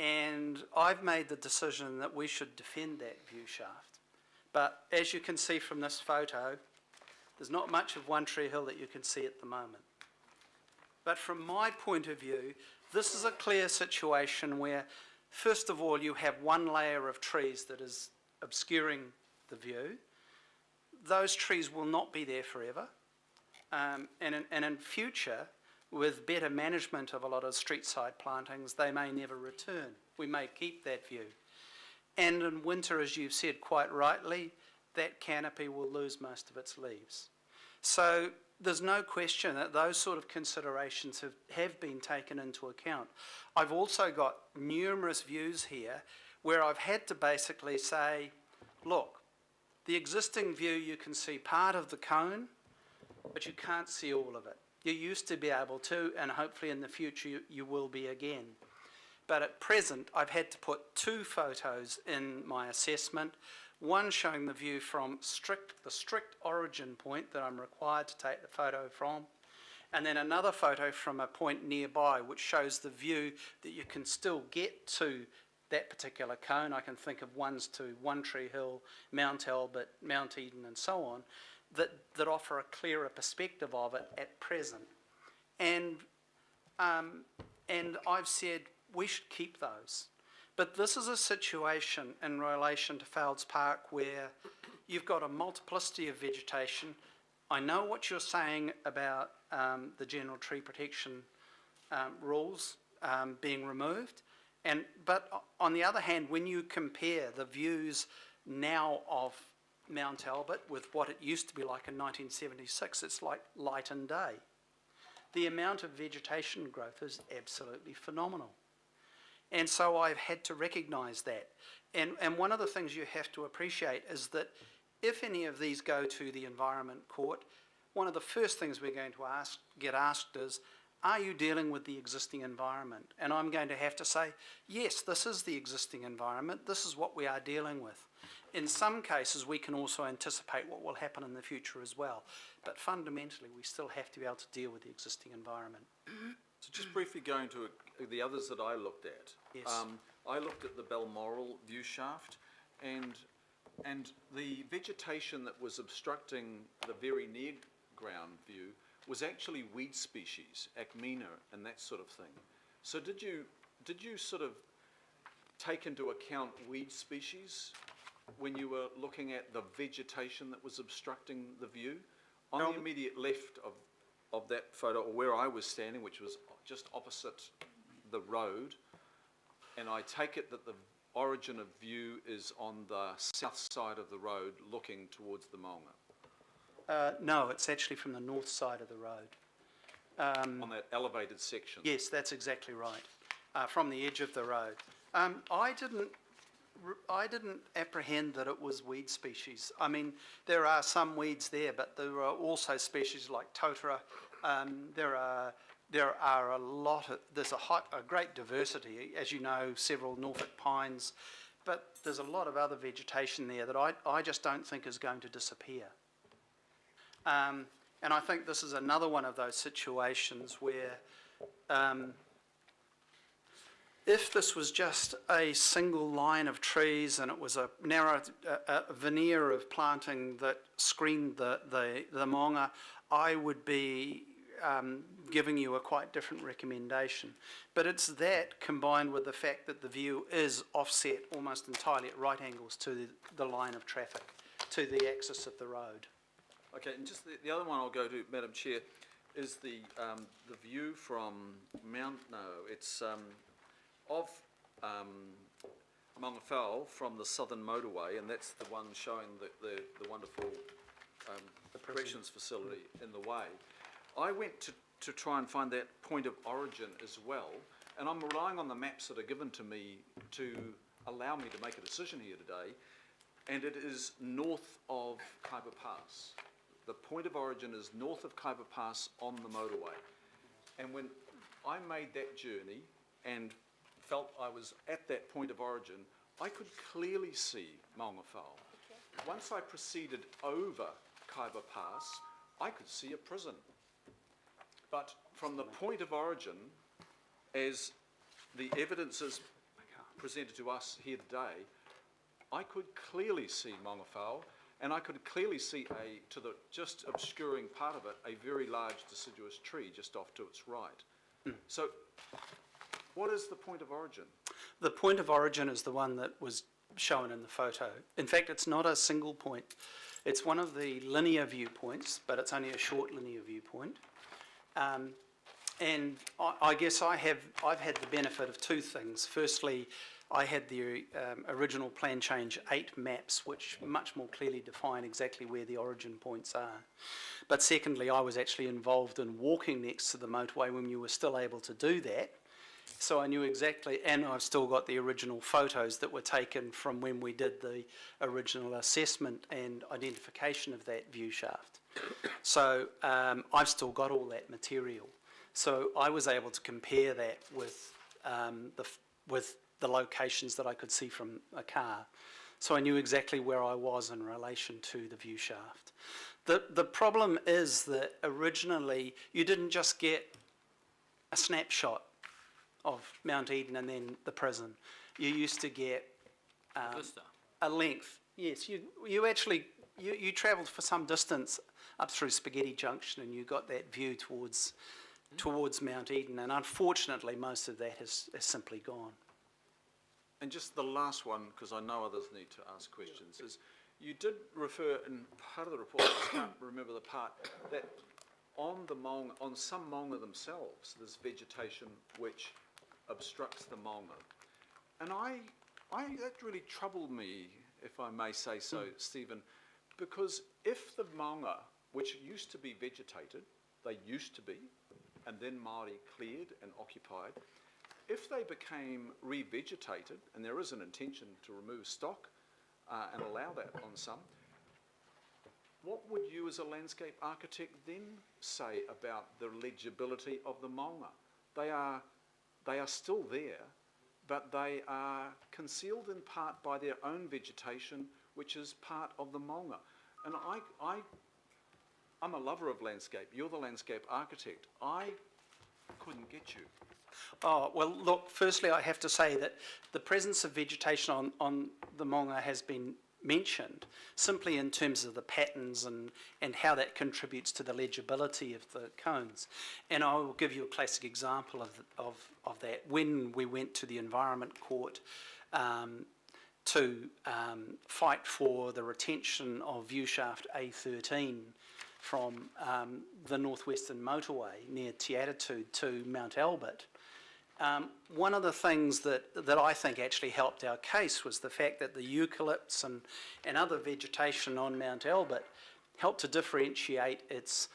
and I've made the decision that we should defend that view shaft. But as you can see from this photo, there's not much of One Tree Hill that you can see at the moment. But from my point of view, this is a clear situation where, first of all, you have one layer of trees that is obscuring the view. Those trees will not be there forever. And in future, with better management of a lot of street side plantings, they may never return. We may keep that view. And in winter, as you've said quite rightly, that canopy will lose most of its leaves. So there's no question that those sort of considerations have been taken into account. I've also got numerous views here where I've had to basically say, look, the existing view, you can see part of the cone, but you can't see all of it. You used to be able to, and hopefully in the future you will be again. But at present, I've had to put two photos in my assessment, one showing the view from the strict origin point that I'm required to take the photo from, and then another photo from a point nearby which shows the view that you can still get to that particular cone. I can think of ones to One Tree Hill, Mount Albert, Mount Eden and so on, that offer a clearer perspective of it at present. And I've said we should keep those. But this is a situation in relation to Fowles Park where you've got a multiplicity of vegetation. I know what you're saying about the general tree protection rules being removed, but on the other hand, when you compare the views now of Mount Albert with what it used to be like in 1976, it's like light and day. The amount of vegetation growth is absolutely phenomenal. And so I've had to recognise that. And one of the things you have to appreciate is that if any of these go to the Environment Court, one of the first things we're going to get asked is, are you dealing with the existing environment? And I'm going to have to say, yes, this is the existing environment. This is what we are dealing with. In some cases, we can also anticipate what will happen in the future as well. But fundamentally, we still have to be able to deal with the existing environment. So just briefly going to the others that I looked at. Yes. I looked at the Balmoral view shaft, and the vegetation that was obstructing the very near ground view was actually weed species, Acmena and that sort of thing. So did you sort of take into account weed species when you were looking at the vegetation that was obstructing the view? On the immediate left of that photo, or where I was standing, which was just opposite the road, and I take it that the origin of view is on the south side of the road looking towards the Maunga. No, it's actually from the north side of the road. On that elevated section? Yes, that's exactly right, from the edge of the road. I didn't apprehend that it was weed species. I mean, there are some weeds there, but there are also species like totara. There are a lot of, there's a great diversity, as you know, several Norfolk pines, but there's a lot of other vegetation there that I just don't think is going to disappear. And I think this is another one of those situations where if this was just a single line of trees and it was a narrow veneer of planting that screened the Maunga, I would be giving you a quite different recommendation. But it's that combined with the fact that the view is offset almost entirely at right angles to the line of traffic, to the axis of the road. Okay, and just the other one I'll go to, Madam Chair, is the view from of Maunga Fowl from the southern motorway, and that's the one showing the wonderful the corrections facility in the way. I went to try and find that point of origin as well, and I'm relying on the maps that are given to me to allow me to make a decision here today, and it is north of Kaipa Pass. The point of origin is north of Kaipa Pass on the motorway. And when I made that journey and felt I was at that point of origin, I could clearly see Maunga Fowl. Once I proceeded over Kaipa Pass, I could see a prison. But from the point of origin, as the evidence is presented to us here today, I could clearly see Maunga Whao, and I could clearly see to the just obscuring part of it, a very large deciduous tree just off to its right. So, what is the point of origin? The point of origin is the one that was shown in the photo. In fact, it's not a single point. It's one of the linear viewpoints, but it's only a short linear viewpoint. And I guess I've had the benefit of two things. Firstly, I had the original Plan Change 8 maps, which much more clearly define exactly where the origin points are. But secondly, I was actually involved in walking next to the motorway when you were still able to do that. So I knew exactly, and I've still got the original photos that were taken from when we did the original assessment and identification of that view shaft. So I've still got all that material. So I was able to compare that with the locations that I could see from a car. So I knew exactly where I was in relation to the view shaft. The problem is that originally you didn't just get a snapshot of Mount Eden and then the prison. You used to get a length. Yes, you actually travelled for some distance up through Spaghetti Junction and you got that view towards Mount Eden, and unfortunately most of that has simply gone. And just the last one, because I know others need to ask questions, is you did refer in part of the report, I just can't remember the part, that on some maunga themselves, there's vegetation which obstructs the maunga. And that really troubled me, if I may say so, Stephen, because if the maunga, which used to be vegetated, they used to be, and then Māori cleared and occupied, if they became revegetated, and there is an intention to remove stock and allow that on some, what would you as a landscape architect then say about the legibility of the maunga? They are still there, but they are concealed in part by their own vegetation, which is part of the maunga. And I'm a lover of landscape. You're the landscape architect. I couldn't get you. Oh, well, look, firstly I have to say that the presence of vegetation on the maunga has been mentioned, simply in terms of the patterns and how that contributes to the legibility of the cones. And I will give you a classic example of that. When we went to the Environment Court to fight for the retention of view shaft A13 from the northwestern motorway near Te Attitude to Mount Albert, one of the things that I think actually helped our case was the fact that the eucalypts and other vegetation on Mount Albert helped to differentiate its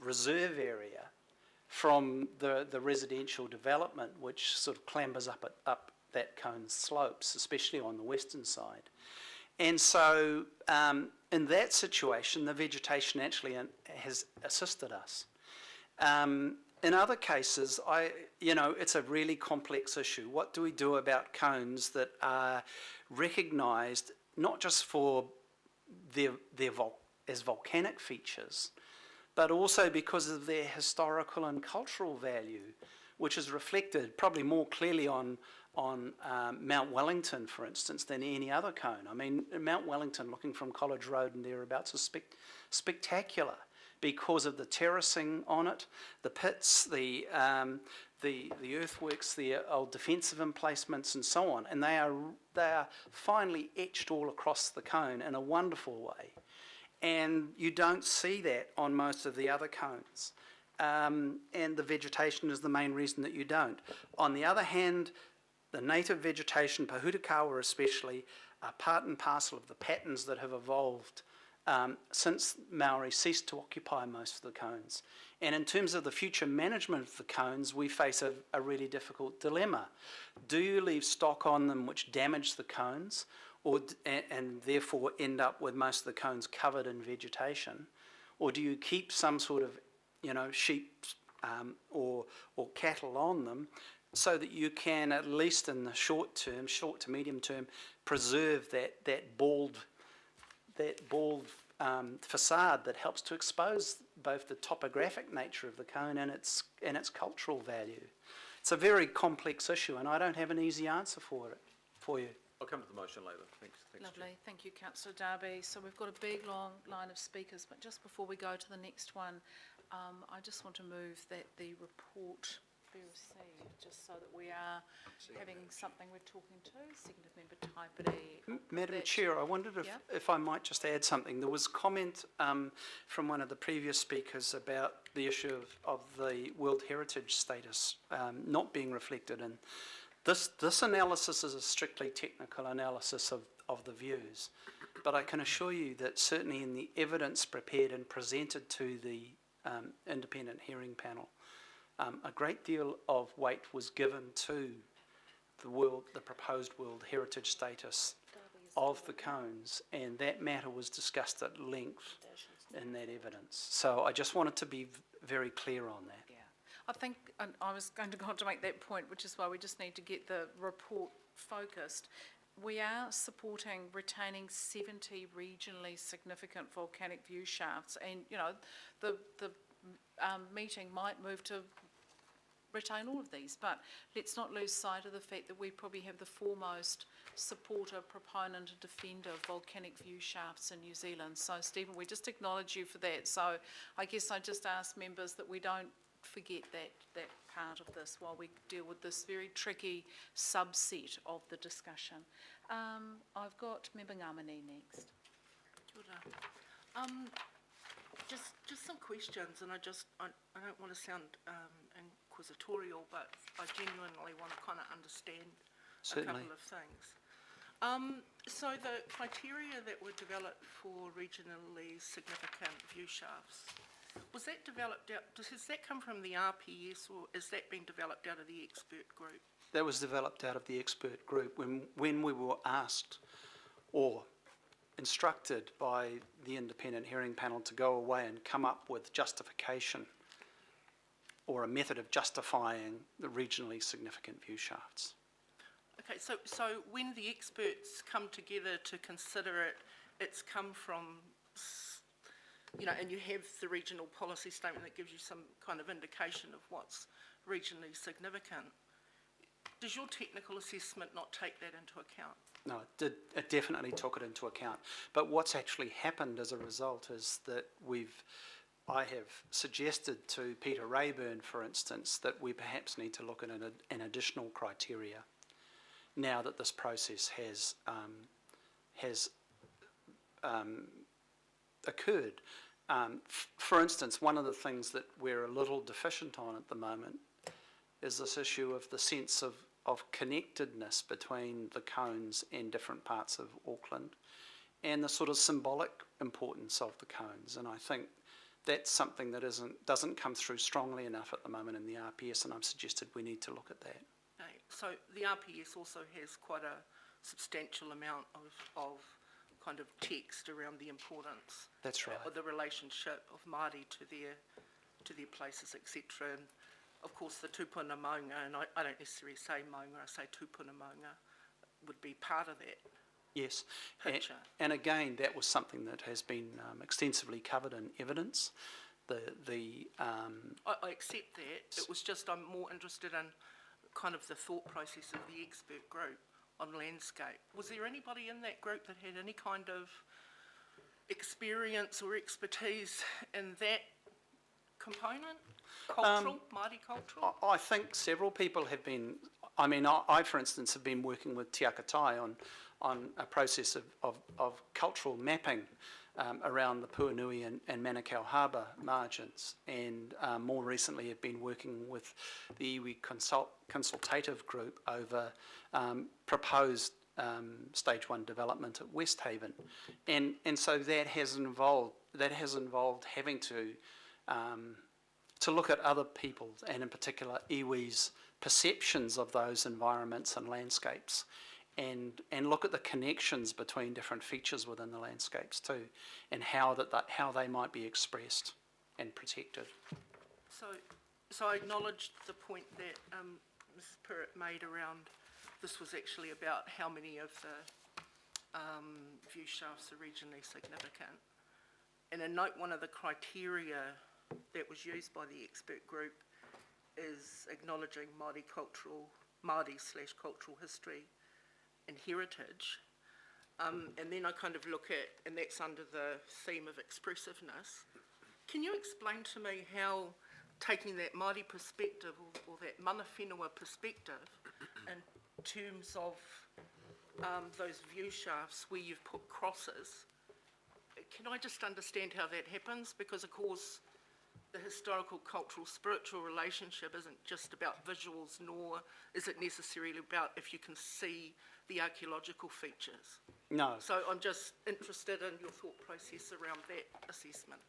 reserve area from the residential development, which sort of clambers up that cone's slopes, especially on the western side. And so in that situation, the vegetation actually has assisted us. In other cases, it's a really complex issue. What do we do about cones that are recognised not just for as volcanic features, but also because of their historical and cultural value, which is reflected probably more clearly on Mount Wellington, for instance, than any other cone. I mean, Mount Wellington, looking from College Road and thereabouts, is spectacular because of the terracing on it, the pits, the earthworks, the old defensive emplacements, and so on. And they are finely etched all across the cone in a wonderful way. And you don't see that on most of the other cones. And the vegetation is the main reason that you don't. On the other hand, the native vegetation, Pahutakawa especially, are part and parcel of the patterns that have evolved since Maori ceased to occupy most of the cones. And in terms of the future management of the cones, we face a really difficult dilemma. Do you leave stock on them which damage the cones, and therefore end up with most of the cones covered in vegetation? Or do you keep some sort of sheep or cattle on them so that you can, at least in the short to medium term, preserve that bald facade that helps to expose both the topographic nature of the cone and its cultural value. It's a very complex issue, and I don't have an easy answer for you. I'll come to the motion later. Thanks. Lovely, thank you, councillor Darby. So we've got a big, long line of speakers, but just before we go to the next one, I just want to move that the report be received, just so that we are having something we're talking to. Seconded member Taipere. Madam That- Chair, I wondered Yeah. if I might just add something. There was comment from one of the previous speakers about the issue of the World Heritage status not being reflected in. This analysis is a strictly technical analysis of the views, but I can assure you that certainly in the evidence prepared and presented to the independent hearing panel, a great deal of weight was given to the proposed World Heritage status of the cones, and that matter was discussed at length in that evidence. So I just wanted to be very clear on that. Yeah, I think, and I was going to go on to make that point, which is why we just need to get the report focused. We are supporting retaining 70 regionally significant volcanic view shafts, and, you know, the meeting might move to retain all of these, but let's not lose sight of the fact that we probably have the foremost supporter, proponent and defender of volcanic view shafts in New Zealand. So Stephen, we just acknowledge you for that. So I guess I just ask members that we don't forget that part of this while we deal with this very tricky subset of the discussion. I've got member Ngamane next. Kia ora. Just some questions, and I don't want to sound inquisitorial, but I genuinely want to kind of understand Certainly. a couple of things. So the criteria that were developed for regionally significant view shafts, was that developed out, has that come from the RPS, or is that being developed out of the expert group? That was developed out of the expert group when we were asked or instructed by the independent hearing panel to go away and come up with justification or a method of justifying the regionally significant view shafts. Okay, so when the experts come together to consider it, it's come from, you know, and you have the regional policy statement that gives you some kind of indication of what's regionally significant. Does your technical assessment not take that into account? No, it definitely took it into account. But what's actually happened as a result is that I have suggested to Peter Rayburn, for instance, that we perhaps need to look at an additional criteria now that this process has occurred. For instance, one of the things that we're a little deficient on at the moment is this issue of the sense of connectedness between the cones and different parts of Auckland, and the sort of symbolic importance of the cones. And I think that's something that doesn't come through strongly enough at the moment in the RPS, and I've suggested we need to look at that. Okay, so the RPS also has quite a substantial amount of kind of text around the importance. That's right. Of the relationship of Māori to their places, etc. And of course the tupuna maunga, and I don't necessarily say maunga, I say tupuna maunga, would be part of that. Yes, Picture. and again, that was something that has been extensively covered in evidence. I accept that. It was just I'm more interested in kind of the thought process of the expert group on landscape. Was there anybody in that group that had any kind of experience or expertise in that component? Cultural, Māori cultural? I think several people have been. I mean, I for instance have been working with Te Akatai on a process of cultural mapping around the Puanui and Manukau Harbour margins, and more recently have been working with the iwi consultative group over proposed stage 1 development at West Haven, and so that has involved having to look at other people's, and in particular iwi's, perceptions of those environments and landscapes, and look at the connections between different features within the landscapes too, and how they might be expressed and protected. So I acknowledged the point that Mrs. Pirrett made around this was actually about how many of the view shafts are regionally significant. And in note 1 of the criteria that was used by the expert group is acknowledging Māori/cultural history and heritage. And then I kind of look at, and that's under the theme of expressiveness. Can you explain to me how taking that Māori perspective or that mana whenua perspective in terms of those view shafts where you've put crosses, can I just understand how that happens? Because of course the historical, cultural, spiritual relationship isn't just about visuals, nor is it necessarily about if you can see the archaeological features. No. So I'm just interested in your thought process around that assessment.